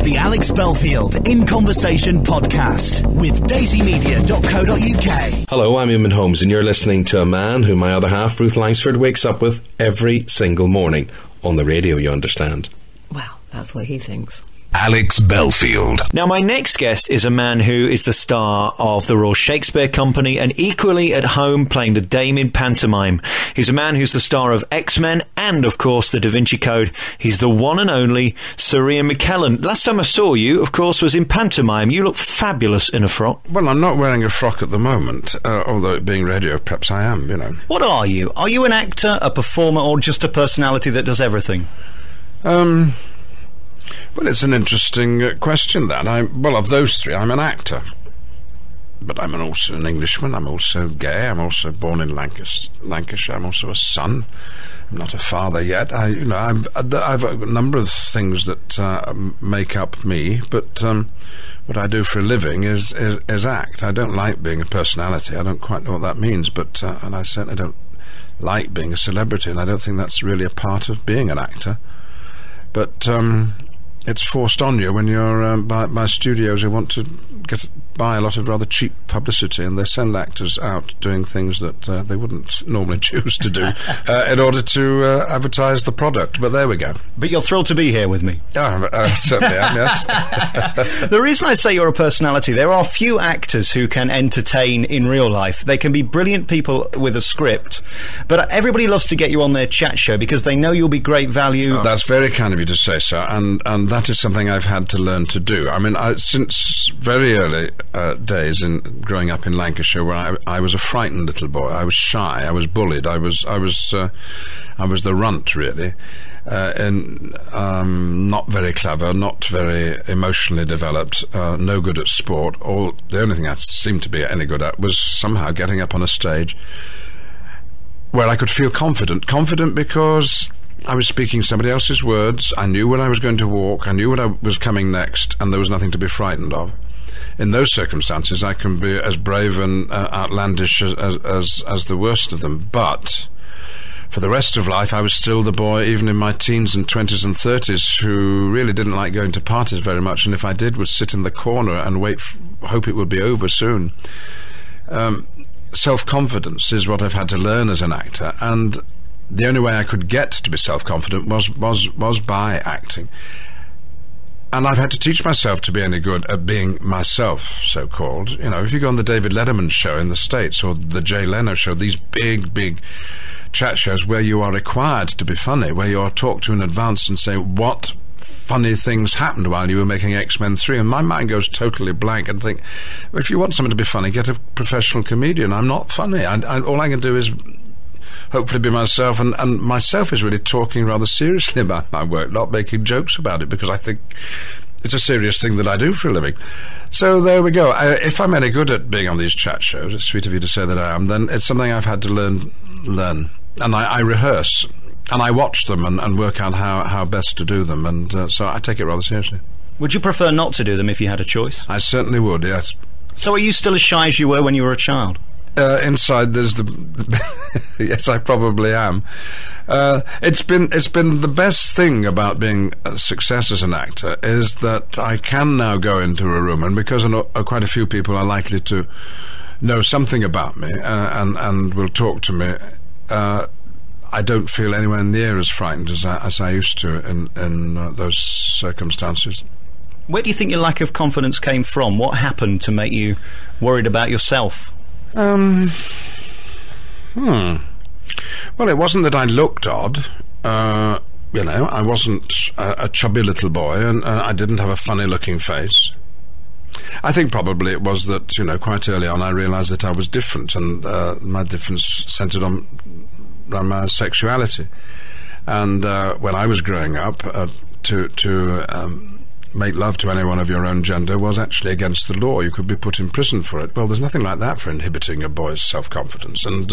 the Alex Belfield In Conversation podcast with daisymedia.co.uk. Hello, I'm Eamon Holmes, and you're listening to a man who my other half, Ruth Langsford, wakes up with every single morning. On the radio, you understand. Well, that's what he thinks. Alex Belfield. Now, my next guest is a man who is the star of the Royal Shakespeare Company and equally at home playing the Dame in pantomime. He's a man who's the star of X-Men and, of course, the Da Vinci Code. He's the one and only Sir Ian McKellen. Last time I saw you, of course, was in pantomime. You look fabulous in a frock. Well, I'm not wearing a frock at the moment, although it being radio, perhaps I am, you know. What are you? Are you an actor, a performer, or just a personality that does everything? Well, it's an interesting question, that. Well, of those three, I'm an actor. But I'm also an Englishman, I'm also gay, I'm also born in Lancashire, I'm also a son. I'm not a father yet. I've a number of things that make up me, but what I do for a living is act. I don't like being a personality. I don't quite know what that means, but and I certainly don't like being a celebrity, and I don't think that's really a part of being an actor. But it's forced on you when you're by studios who want to buy a lot of rather cheap publicity, and they send actors out doing things that they wouldn't normally choose to do in order to advertise the product. But there we go. But you're thrilled to be here with me. Certainly am, yes. The reason I say you're a personality, there are few actors who can entertain in real life. They can be brilliant people with a script, but everybody loves to get you on their chat show because they know you'll be great value. Oh, that's very kind of you to say so, and that is something I've had to learn to do. I mean, since very early days in growing up in Lancashire, where I was a frightened little boy. I was shy. I was bullied. I was the runt, really, and not very clever, not very emotionally developed, no good at sport. The only thing I seemed to be any good at was somehow getting up on a stage where I could feel confident. Confident because I was speaking somebody else's words. I knew when I was going to walk. I knew what I was coming next, and there was nothing to be frightened of. In those circumstances, I can be as brave and outlandish as the worst of them. But for the rest of life, I was still the boy, even in my teens and 20s and 30s, who really didn't like going to parties very much, and if I did, would sit in the corner and hope it would be over soon. Self-confidence is what I've had to learn as an actor, and the only way I could get to be self-confident was by acting. And I've had to teach myself to be any good at being myself, so-called. You know, if you go on the David Letterman show in the States or the Jay Leno show, these big chat shows where you are required to be funny, where you are talked to in advance and say, what funny things happened while you were making X-Men 3, and my mind goes totally blank and think, well, if you want someone to be funny, get a professional comedian. I'm not funny. All I can do is hopefully be myself, and myself is really talking rather seriously about my work, not making jokes about it, because I think it's a serious thing that I do for a living. So there we go. If I'm any good at being on these chat shows, it's sweet of you to say that I am, then it's something I've had to learn. And I rehearse, and I watch them and work out how best to do them, and so I take it rather seriously. Would you prefer not to do them if you had a choice? I certainly would, yes. So are you still as shy as you were when you were a child? Inside there's yes, I probably am. It's been the best thing about being a success as an actor is that I can now go into a room, and because I know quite a few people are likely to know something about me and will talk to me, I don't feel anywhere near as frightened as I used to in those circumstances. Where do you think your lack of confidence came from? What happened to make you worried about yourself? Well, it wasn't that I looked odd. I wasn't a chubby little boy, and I didn't have a funny-looking face. I think probably it was that, quite early on I realised that I was different, and my difference centred on my sexuality. And when I was growing up, to make love to anyone of your own gender was actually against the law. You could be put in prison for it. Well, there's nothing like that for inhibiting a boy's self-confidence. And,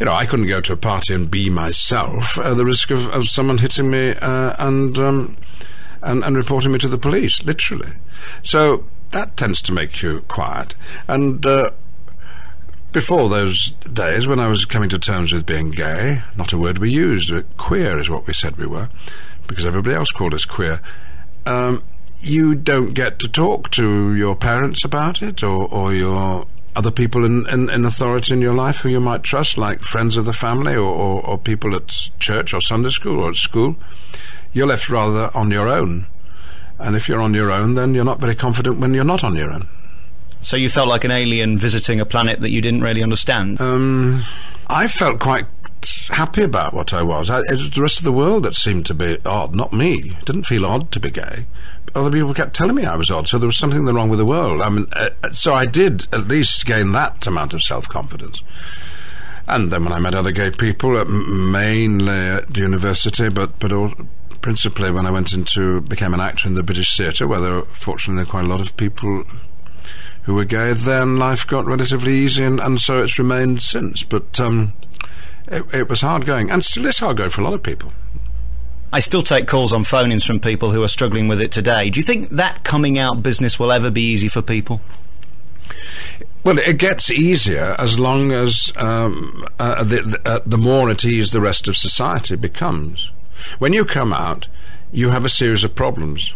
I couldn't go to a party and be myself at the risk of someone hitting me and reporting me to the police, literally. So that tends to make you quiet. And before those days, when I was coming to terms with being gay, not a word we used, queer is what we said we were, because everybody else called us queer. you don't get to talk to your parents about it, or your other people in authority in your life who you might trust, like friends of the family, or people at church or Sunday school or at school. You're left rather on your own. And if you're on your own, then you're not very confident when you're not on your own. So you felt like an alien visiting a planet that you didn't really understand? I felt quite happy about what I was. It was the rest of the world that seemed to be odd, not me. It didn't feel odd to be gay. Other people kept telling me I was odd, so there was something wrong with the world. I mean, so I did at least gain that amount of self-confidence. And then when I met other gay people, mainly at university, but principally when I became an actor in the British theatre, where there were fortunately quite a lot of people who were gay, then life got relatively easy, and so it's remained since. But it was hard going, and still is hard going for a lot of people. I still take calls on phone-ins from people who are struggling with it today. Do you think that coming out business will ever be easy for people? Well, it gets easier as long as the more at ease the rest of society becomes. When you come out, you have a series of problems.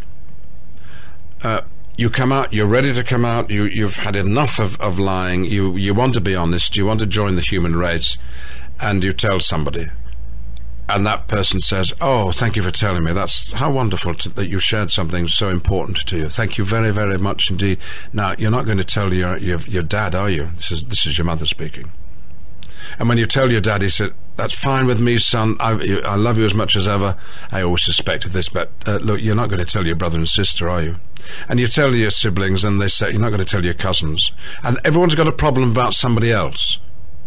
You come out, you're ready to come out, you've had enough of lying, you want to be honest, you want to join the human race, and you tell somebody. And that person says, "Oh, thank you for telling me. That's how wonderful that you shared something so important to you. Thank you very, very much indeed." Now, you're not going to tell your dad, are you? This is your mother speaking. And when you tell your dad, he said, "That's fine with me, son. I love you as much as ever. I always suspected this, but look, you're not going to tell your brother and sister, are you?" And you tell your siblings, and they say, "You're not going to tell your cousins." And everyone's got a problem about somebody else.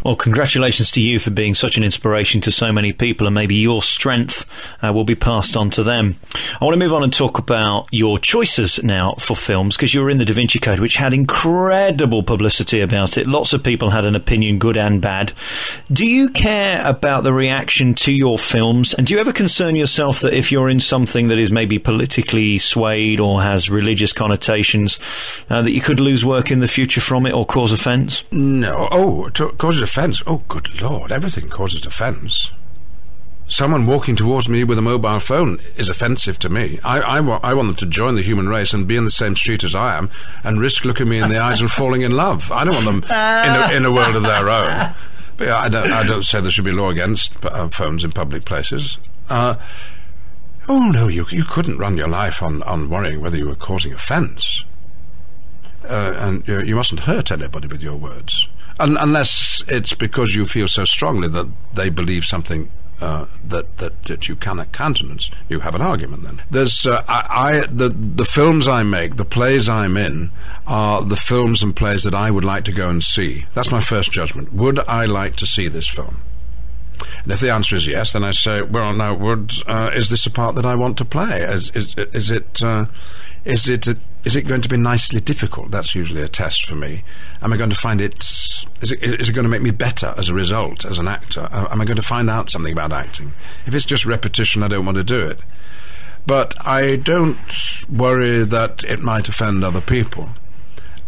Well, congratulations to you for being such an inspiration to so many people, and maybe your strength will be passed on to them. I want to move on and talk about your choices now for films, because you were in The Da Vinci Code, which had incredible publicity about it. Lots of people had an opinion, good and bad. Do you care about the reaction to your films, and do you ever concern yourself that if you're in something that is maybe politically swayed or has religious connotations, that you could lose work in the future from it or cause offence? No. Oh, causes offence? Oh, good Lord, everything causes offence. Someone walking towards me with a mobile phone is offensive to me. I want them to join the human race and be in the same street as I am and risk looking me in the eyes and falling in love. I don't want them in a world of their own. But yeah, I don't say there should be law against phones in public places. Oh no, you couldn't run your life on worrying whether you were causing offence. And you mustn't hurt anybody with your words. Unless it's because you feel so strongly that they believe something that you cannot countenance. You have an argument then. There's the films I make, the plays I'm in, are the films and plays that I would like to go and see. That's my first judgment. Would I like to see this film? And if the answer is yes, then I say, well, now, is this a part that I want to play? Is it going to be nicely difficult? That's usually a test for me. Am I going to find it... Is it going to make me better as a result, as an actor? Am I going to find out something about acting? If it's just repetition, I don't want to do it. But I don't worry that it might offend other people.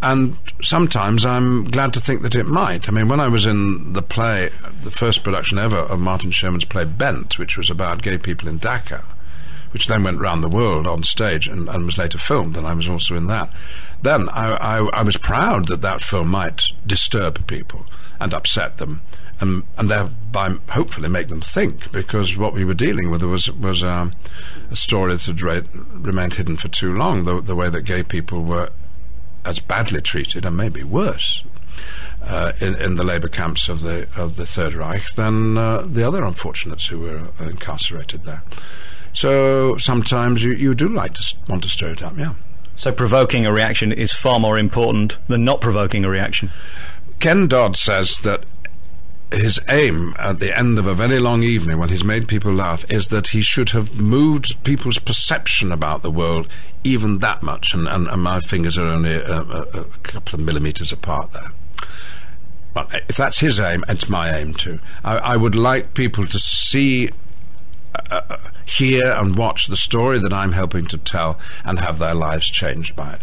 And sometimes I'm glad to think that it might. I mean, when I was in the play, the first production ever of Martin Sherman's play Bent, which was about gay people in Dhaka, which then went round the world on stage and was later filmed, and I was also in that. Then I was proud that film might disturb people and upset them, and thereby hopefully make them think, because what we were dealing with was a story that had remained hidden for too long, the way that gay people were as badly treated, and maybe worse, in the labour camps of the Third Reich than the other unfortunates who were incarcerated there. So sometimes you do want to stir it up, yeah. So provoking a reaction is far more important than not provoking a reaction. Ken Dodd says that his aim at the end of a very long evening, when he's made people laugh, is that he should have moved people's perception about the world even that much, and my fingers are only a couple of millimetres apart there. Well, if that's his aim, it's my aim too. I would like people to see, hear and watch the story that I'm helping to tell and have their lives changed by it.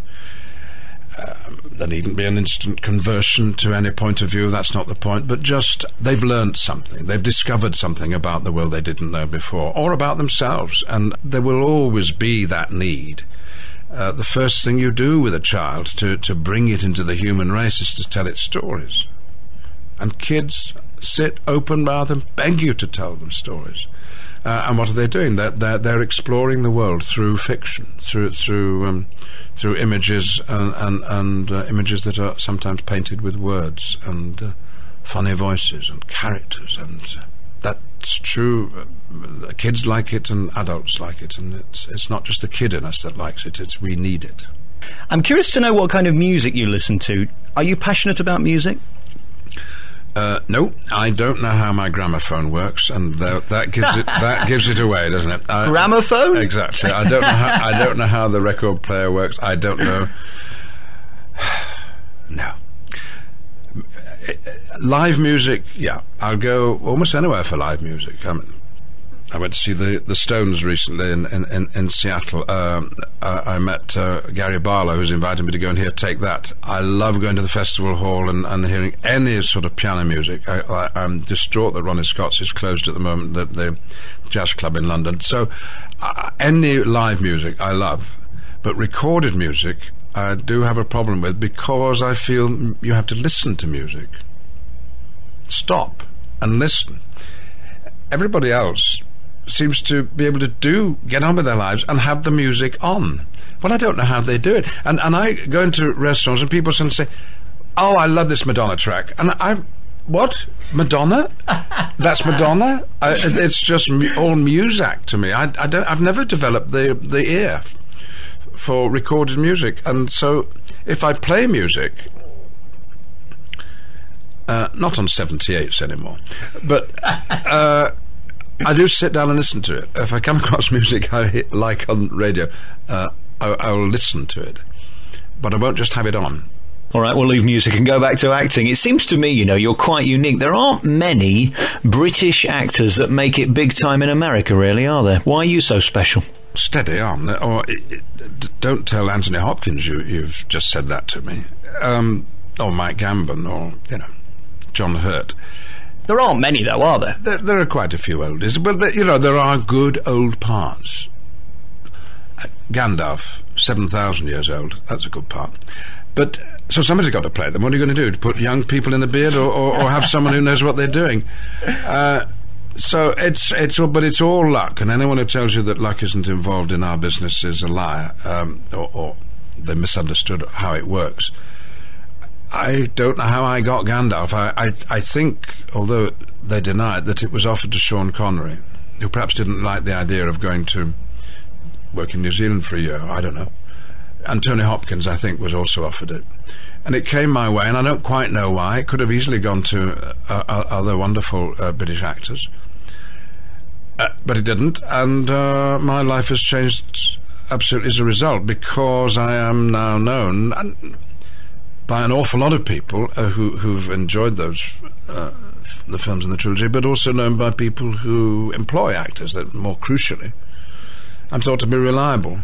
There needn't be an instant conversion to any point of view, that's not the point, but just they've learnt something, they've discovered something about the world they didn't know before, or about themselves, and there will always be that need the first thing you do with a child to bring it into the human race is to tell it stories. And kids sit open-mouthed and beg you to tell them stories. And what are they doing? They're exploring the world through fiction, through images and images that are sometimes painted with words and funny voices and characters, and that's true. Kids like it and adults like it, and it's not just the kid in us that likes it. It's we need it. I'm curious to know what kind of music you listen to. Are you passionate about music? No, I don't know how my gramophone works, and that gives it away, doesn't it? Gramophone? Exactly. I don't know how the record player works. I don't know. No. Live music, yeah. I'll go almost anywhere for live music. I went to see the Stones recently in Seattle. I met Gary Barlow, who's invited me to go and hear Take That. I love going to the festival hall and hearing any sort of piano music. I'm distraught that Ronnie Scott's is closed at the moment, the jazz club in London. So any live music I love, but recorded music I do have a problem with, because I feel you have to listen to music. Stop and listen. Everybody else seems to be able to get on with their lives and have the music on. Well, I don't know how they do it. And I go into restaurants and people say, "Oh, I love this Madonna track." And what? Madonna? That's Madonna? It's just all Muzak to me. I've never developed the ear for recorded music, and so if I play music, not on 78s anymore, but I do sit down and listen to it. If I come across music I like on radio, I will listen to it, but I won't just have it on. All right, we'll leave music and go back to acting. It seems to me, you're quite unique. There aren't many British actors that make it big time in America, really, are there? Why are you so special? Steady on. Or don't tell Anthony Hopkins you've just said that to me. Or Mike Gambon, or, John Hurt. There aren't many, though, are there? There are quite a few oldies. But, there are good old parts. Gandalf, 7,000 years old. That's a good part. But, so somebody's got to play them. What are you going to do? To put young people in the beard, or have someone who knows what they're doing? So it's all luck, and anyone who tells you that luck isn't involved in our business is a liar, or they misunderstood how it works. I don't know how I got Gandalf. I think, although they denied, that it was offered to Sean Connery, who perhaps didn't like the idea of going to work in New Zealand for a year. I don't know. And Tony Hopkins, I think, was also offered it. And it came my way, and I don't quite know why. It could have easily gone to other wonderful British actors. But it didn't, and my life has changed absolutely as a result, because I am now known by an awful lot of people who've enjoyed those the films in the trilogy, but also known by people who employ actors that, more crucially, I'm thought to be reliable.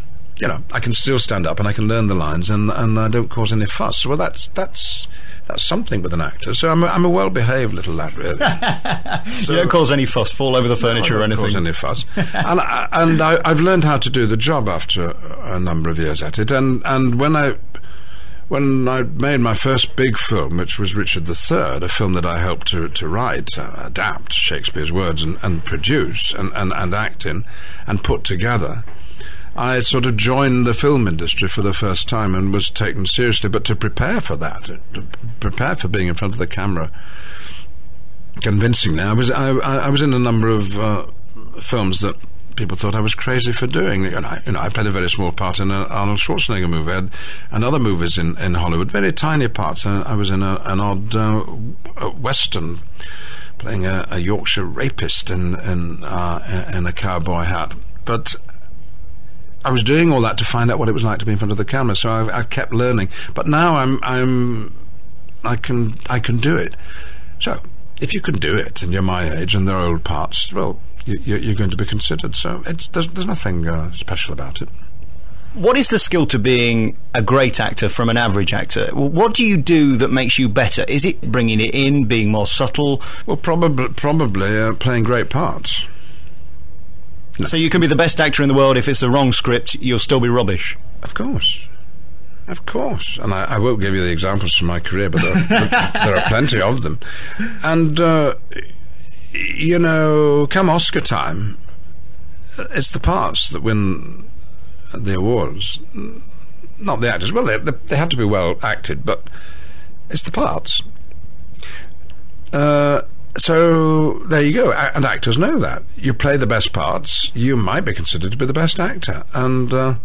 I can still stand up and I can learn the lines, and I don't cause any fuss. Well, that's something with an actor. So I'm a well-behaved little lad, really. So, you don't cause any fuss, fall over the furniture or anything. I don't cause any fuss. and I've learned how to do the job after a number of years at it. And when I made my first big film, which was Richard III, a film that I helped to write, adapt Shakespeare's words and produce and act in and put together, I sort of joined the film industry for the first time and was taken seriously. But to prepare for that, to prepare for being in front of the camera convincingly, I was in a number of films that people thought I was crazy for doing. I played a very small part in an Arnold Schwarzenegger movie, and other movies in Hollywood, very tiny parts. I was in an odd western, playing a Yorkshire rapist in a cowboy hat. But I was doing all that to find out what it was like to be in front of the camera, so I've kept learning. But now I can do it. So if you can do it and you're my age and there are old parts, well, you're going to be considered. So there's nothing special about it. What is the skill to being a great actor from an average actor? What do you do that makes you better? Is it bringing it in, being more subtle? Well, probably playing great parts. No. So you can be the best actor in the world. If it's the wrong script, you'll still be rubbish. Of course. And I won't give you the examples from my career, but there are plenty of them. And, come Oscar time, it's the parts that win the awards, not the actors. Well, they have to be well acted, but it's the parts. So there you go, and actors know that. You play the best parts, you might be considered to be the best actor, and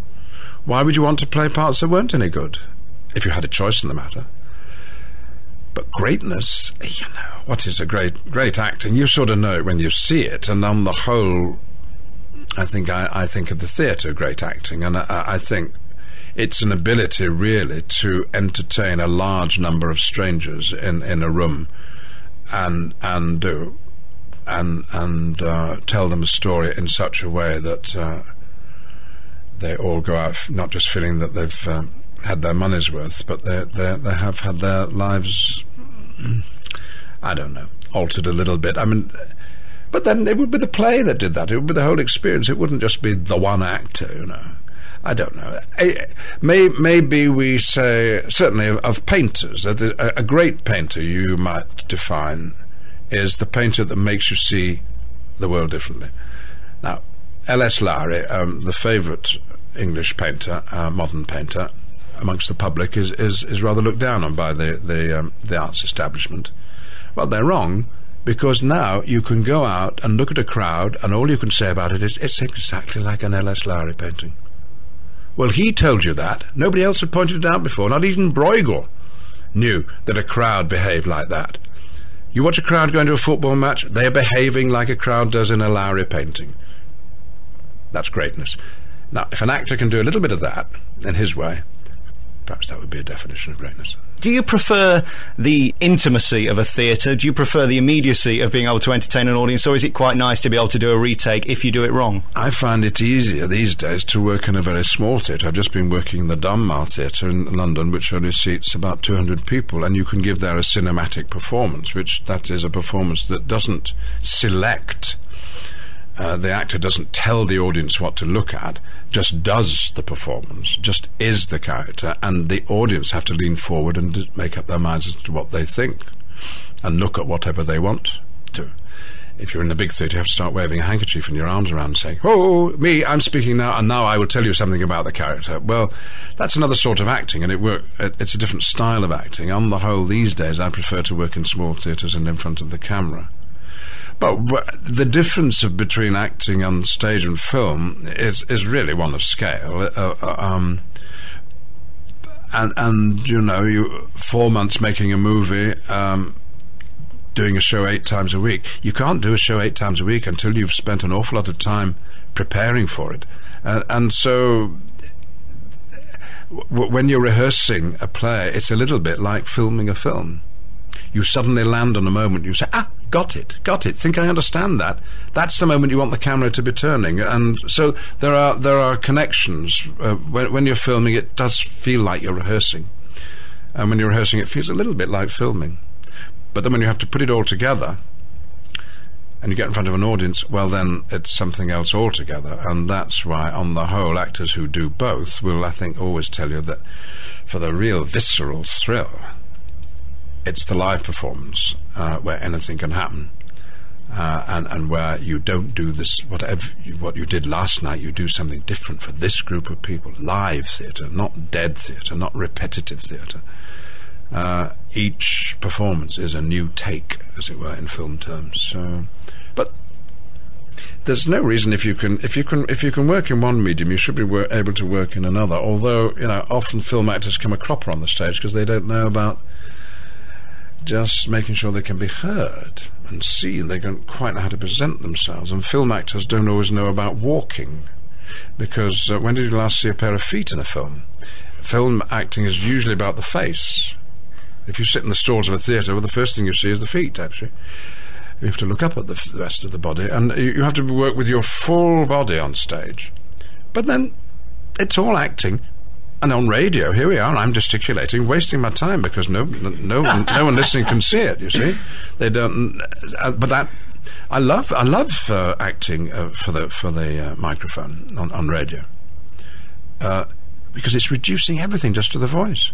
why would you want to play parts that weren't any good, if you had a choice in the matter? But greatness, what is a great acting? You sort of know it when you see it, and on the whole, I think of the theatre great acting, and I think it's an ability really to entertain a large number of strangers in a room, and tell them a story in such a way that they all go out not just feeling that they've had their money's worth, but they have had their lives, I don't know, altered a little bit. I mean, but then it would be the play that did that. It would be the whole experience. It wouldn't just be the one actor, I don't know. Maybe we say, certainly of painters, that a great painter you might define is the painter that makes you see the world differently. Now, L.S. Lowry, the favourite English painter, modern painter, amongst the public, is rather looked down on by the arts establishment. Well, they're wrong, because now you can go out and look at a crowd, and all you can say about it is, it's exactly like an L.S. Lowry painting. Well, he told you that. Nobody else had pointed it out before. Not even Bruegel knew that a crowd behaved like that. You watch a crowd going to a football match, they're behaving like a crowd does in a Lowry painting. That's greatness. Now, if an actor can do a little bit of that in his way, perhaps that would be a definition of greatness. Do you prefer the intimacy of a theatre? Do you prefer the immediacy of being able to entertain an audience, or is it quite nice to be able to do a retake if you do it wrong? I find it easier these days to work in a very small theatre. I've just been working in the Donmar Theatre in London, which only seats about 200 people, and you can give there a cinematic performance, which that is a performance that doesn't select. The actor doesn't tell the audience what to look at, just does the performance, just is the character, and the audience have to lean forward and make up their minds as to what they think, and look at whatever they want to. If you're in a big theatre, you have to start waving a handkerchief in your arms around and saying, "Oh, me, I'm speaking now, and now I will tell you something about the character." Well, that's another sort of acting, and it's a different style of acting. On the whole, these days, I prefer to work in small theatres and in front of the camera. But the difference between acting on stage and film is really one of scale. And you 4 months making a movie, doing a show 8 times a week. You can't do a show 8 times a week until you've spent an awful lot of time preparing for it. And so when you're rehearsing a play, it's a little bit like filming a film. You suddenly land on a moment, you say, got it, think I understand that. That's the moment you want the camera to be turning. And so there are connections. When you're filming, it does feel like you're rehearsing. And when you're rehearsing, it feels a little bit like filming. But then when you have to put it all together, and you get in front of an audience, well, then it's something else altogether. And that's why, on the whole, actors who do both will, I think, always tell you that for the real visceral thrill, it's the live performance where anything can happen, and where you don't do this what you did last night. You do something different for this group of people. Live theatre, not dead theatre, not repetitive theatre. Each performance is a new take, as it were, in film terms. So, but there's no reason if you can work in one medium, you should be able to work in another. Although often film actors come a cropper on the stage because they don't know about just making sure they can be heard and seen. They don't quite know how to present themselves. And film actors don't always know about walking, because when did you last see a pair of feet in a film? Film acting is usually about the face. If you sit in the stalls of a theatre, well, the first thing you see is the feet, actually. You have to look up at the rest of the body, and you have to work with your full body on stage. But then it's all acting. And on radio, here we are, I'm gesticulating, wasting my time, because no one listening can see it, you see. They don't, but that, I love acting for the microphone on radio. because it's reducing everything just to the voice.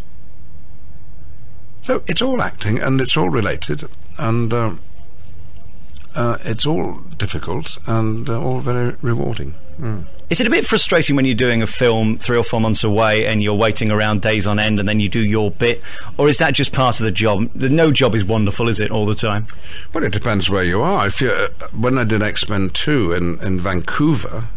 So it's all acting, and it's all related, and it's all difficult, and all very rewarding. Is it a bit frustrating when you're doing a film 3 or 4 months away and you're waiting around days on end and then you do your bit? Or is that just part of the job? No job is wonderful, is it, all the time? Well, it depends where you are. When I did X-Men 2 in Vancouver,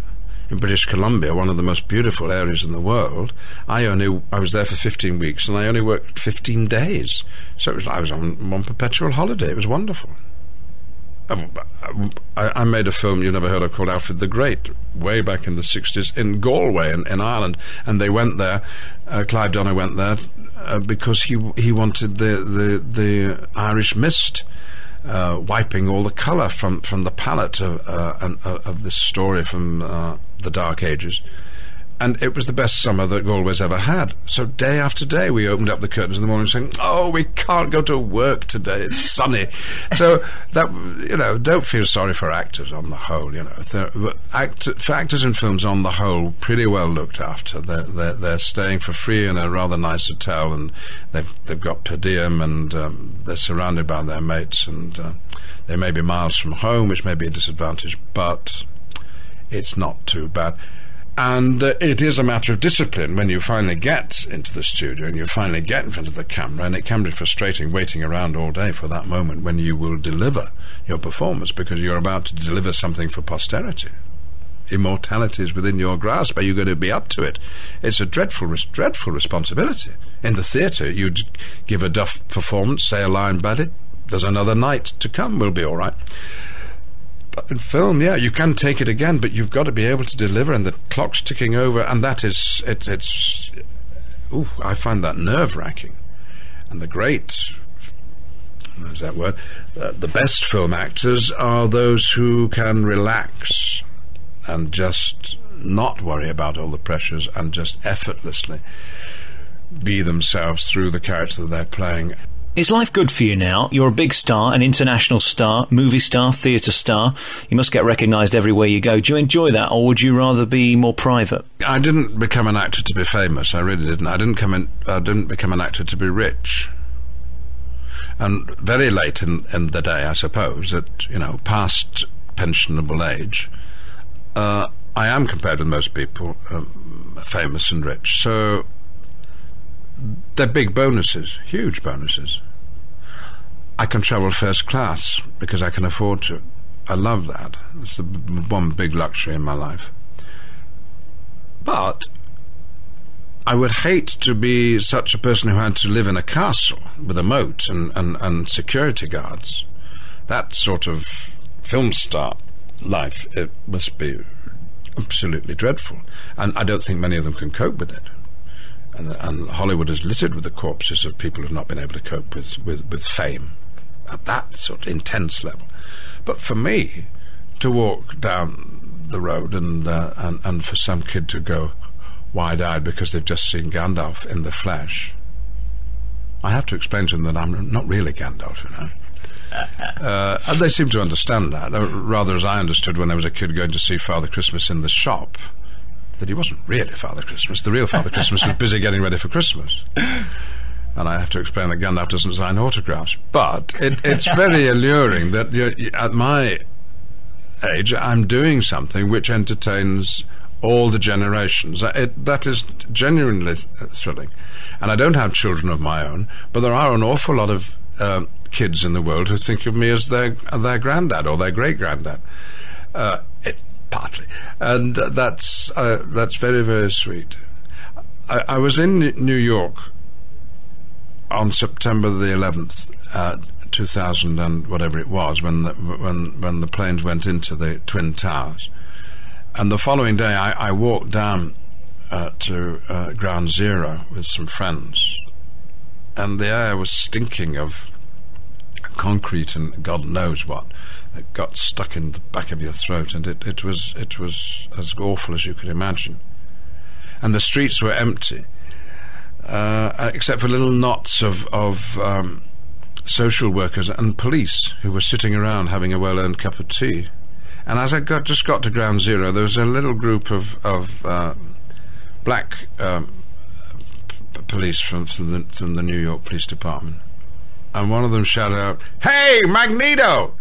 in British Columbia, one of the most beautiful areas in the world, I was there for 15 weeks and I only worked 15 days. So I was on one perpetual holiday. It was wonderful. I made a film you've never heard of called Alfred the Great way back in the 60s in Galway in Ireland, and they went there. Clive Donner went there because he wanted the Irish mist wiping all the colour from the palette of this story from the Dark Ages. And it was the best summer that Galway's ever had. So day after day we opened up the curtains in the morning saying, oh, we can't go to work today, it's sunny. So that, don't feel sorry for actors on the whole, for actors in films on the whole, pretty well looked after. They're staying for free in a rather nice hotel, and they've got per diem, and they're surrounded by their mates, and they may be miles from home, which may be a disadvantage, but it's not too bad. And it is a matter of discipline when you finally get into the studio and you finally get in front of the camera, and it can be frustrating waiting around all day for that moment when you will deliver your performance, because you're about to deliver something for posterity. Immortality is within your grasp. Are you going to be up to it? It's a dreadful responsibility. In the theatre, you'd give a duff performance, say a line badly, there's another night to come, we'll be all right. But in film, yeah, you can take it again, but you've got to be able to deliver, and the clock's ticking over, and that is, I find that nerve-wracking. And there's that word, the best film actors are those who can relax and just not worry about all the pressures and just effortlessly be themselves through the character that they're playing. Is life good for you now? You're a big star, an international star, movie star, theatre star. You must get recognised everywhere you go. Do you enjoy that, or would you rather be more private? I didn't become an actor to be famous. I really didn't. I didn't become an actor to be rich. And very late in the day, I suppose, at past pensionable age, I am, compared with most people, famous and rich. So they're big bonuses, huge bonuses. I can travel first class because I can afford to. I love that. It's the one big luxury in my life. But I would hate to be such a person who had to live in a castle with a moat and security guards. That sort of film star life, it must be absolutely dreadful. And I don't think many of them can cope with it. And Hollywood is littered with the corpses of people who have not been able to cope with fame at that sort of intense level. But for me, to walk down the road and for some kid to go wide-eyed because they've just seen Gandolf in the flesh, I have to explain to them that I'm not really Gandalf, and they seem to understand that, rather as I understood when I was a kid going to see Father Christmas in the shop, that he wasn't really Father Christmas. The real Father Christmas was busy getting ready for Christmas. And I have to explain that Gandalf doesn't sign autographs. But it's very alluring that at my age I'm doing something which entertains all the generations. That is genuinely thrilling. And I don't have children of my own, but there are an awful lot of kids in the world who think of me as their granddad or their great-granddad. Partly, and that's very, very sweet. I was in New York on September the 11th, 2000 and whatever it was, when the planes went into the Twin Towers, and the following day I walked down to Ground Zero with some friends, and the air was stinking of concrete and God knows what. It got stuck in the back of your throat, and it was as awful as you could imagine. And the streets were empty, except for little knots of social workers and police who were sitting around having a well-earned cup of tea. And as I just got to Ground Zero, there was a little group of black police from the New York Police Department, and one of them shouted out, "Hey, Magneto!"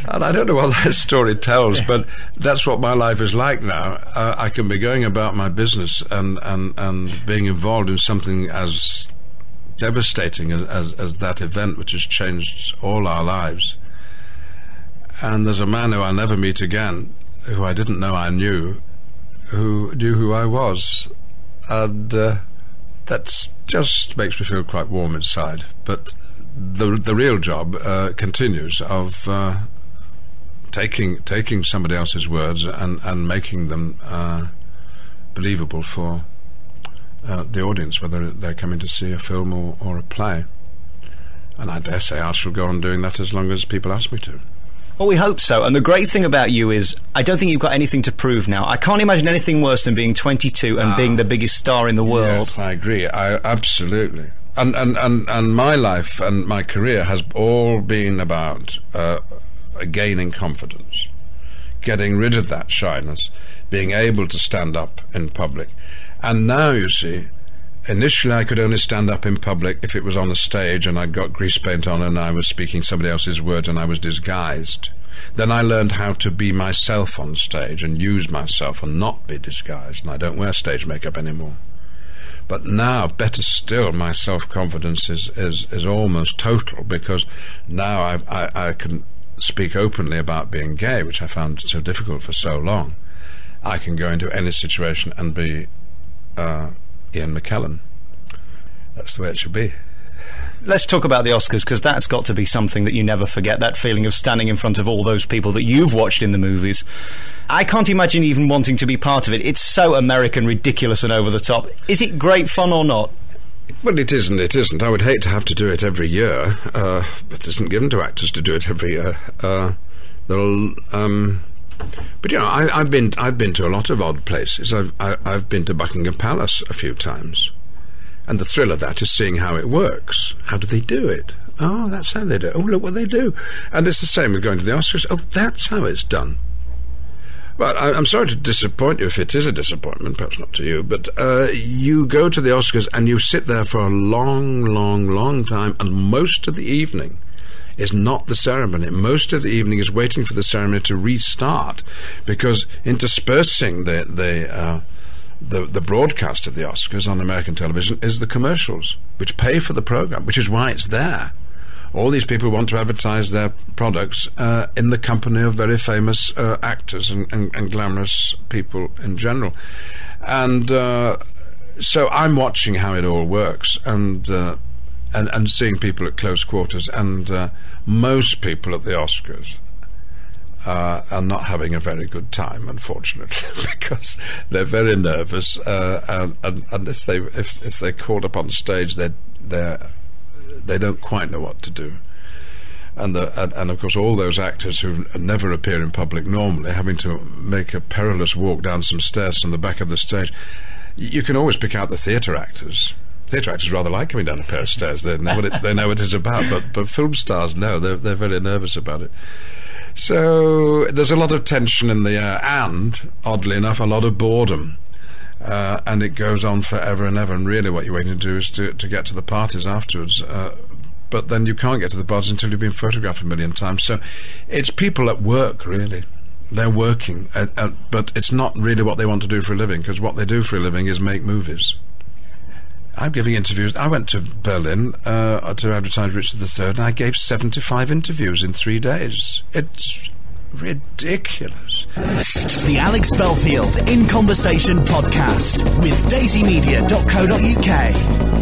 And I don't know what that story tells, but that's what my life is like now. I can be going about my business and being involved in something as devastating as that event, which has changed all our lives. And there's a man who I'll never meet again, who I didn't know I knew, who knew who I was. And that just makes me feel quite warm inside. But the real job continues of taking somebody else's words and making them believable for the audience, whether they're coming to see a film or a play. And I dare say I shall go on doing that as long as people ask me to. Well, we hope so. And the great thing about you is I don't think you've got anything to prove now. I can't imagine anything worse than being 22 and being the biggest star in the world. Yes, I agree. Absolutely. And my life and my career has all been about gaining confidence, getting rid of that shyness, being able to stand up in public. And now, you see, initially I could only stand up in public if it was on a stage and I'd got grease paint on and I was speaking somebody else's words and I was disguised. Then I learned how to be myself on stage and use myself and not be disguised, and I don't wear stage makeup anymore. But now, better still, my self-confidence is almost total, because now I can speak openly about being gay, which I found so difficult for so long. I can go into any situation and be Ian McKellen. That's the way it should be. Let's talk about the Oscars, because that's got to be something that you never forget, that feeling of standing in front of all those people that you've watched in the movies. I can't imagine even wanting to be part of it. It's so American, ridiculous and over the top. Is it great fun or not? Well, it isn't. I would hate to have to do it every year, but it isn't given to actors to do it every year. But you know, I've been to a lot of odd places. I've been to Buckingham Palace a few times, and the thrill of that is seeing how it works. How do they do it? Oh, that's how they do it. Oh, look what they do. And it's the same with going to the Oscars. Oh, that's how it's done. Well, I'm sorry to disappoint you if it is a disappointment, perhaps not to you, but you go to the Oscars and you sit there for a long time, and most of the evening is not the ceremony. Most of the evening is waiting for the ceremony to restart, because interspersing the broadcast of the Oscars on American television is the commercials, which pay for the program, which is why it's there. All these people want to advertise their products in the company of very famous actors and glamorous people in general. And so I'm watching how it all works, and seeing people at close quarters, and most people at the Oscars are not having a very good time, unfortunately, because they're very nervous, and if they're caught up on stage, they don't quite know what to do. And of course all those actors who never appear in public normally, having to make a perilous walk down some stairs from the back of the stage. You can always pick out the theatre actors. Theatre actors rather like coming down a pair of stairs. They know what it's about, but film stars, no, they're very nervous about it. So there's a lot of tension in the air, and oddly enough, a lot of boredom. And it goes on forever and ever, and really what you're waiting to do is to get to the parties afterwards. But then you can't get to the parties until you've been photographed a million times. So it's people at work, really. They're working, but it's not really what they want to do for a living, because what they do for a living is make movies. I'm giving interviews. I went to Berlin to advertise Richard III, and I gave 75 interviews in 3 days. It's ridiculous. The Alex Belfield In Conversation podcast with daisymedia.co.uk.